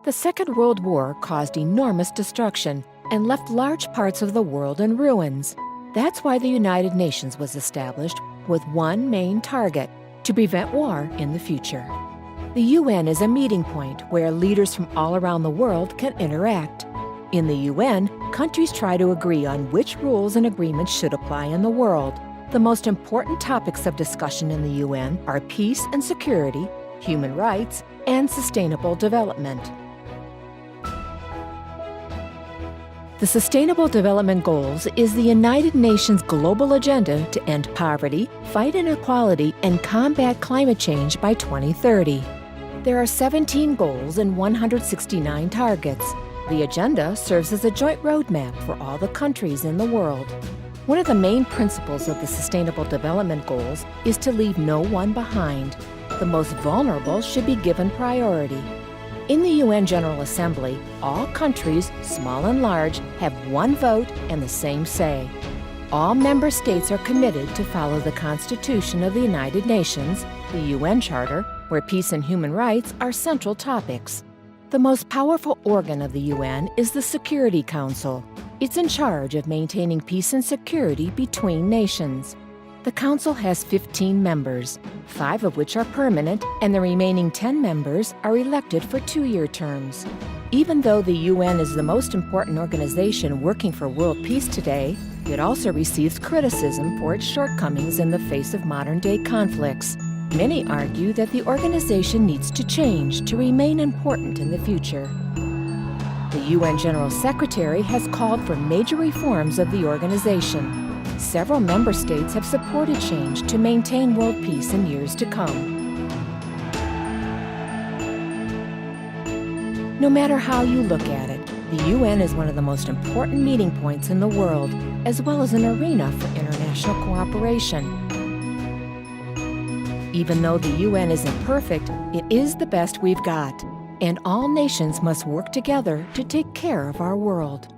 The Second World War caused enormous destruction and left large parts of the world in ruins. That's why the United Nations was established with one main target: to prevent war in the future. The UN is a meeting point where leaders from all around the world can interact. In the UN, countries try to agree on which rules and agreements should apply in the world. The most important topics of discussion in the UN are peace and security, human rights, and sustainable development. The Sustainable Development Goals is the United Nations global agenda to end poverty, fight inequality, and combat climate change by 2030. There are 17 goals and 169 targets. The agenda serves as a joint roadmap for all the countries in the world. One of the main principles of the Sustainable Development Goals is to leave no one behind. The most vulnerable should be given priority. In the UN General Assembly, all countries, small and large, have one vote and the same say. All member states are committed to follow the Constitution of the United Nations, the UN Charter, where peace and human rights are central topics. The most powerful organ of the UN is the Security Council. It's in charge of maintaining peace and security between nations. The Council has 15 members, 5 of which are permanent, and the remaining 10 members are elected for 2-year terms. Even though the UN is the most important organization working for world peace today, it also receives criticism for its shortcomings in the face of modern-day conflicts. Many argue that the organization needs to change to remain important in the future. The UN General Secretary has called for major reforms of the organization. Several member states have supported change to maintain world peace in years to come. No matter how you look at it, the UN is one of the most important meeting points in the world, as well as an arena for international cooperation. Even though the UN isn't perfect, it is the best we've got, and all nations must work together to take care of our world.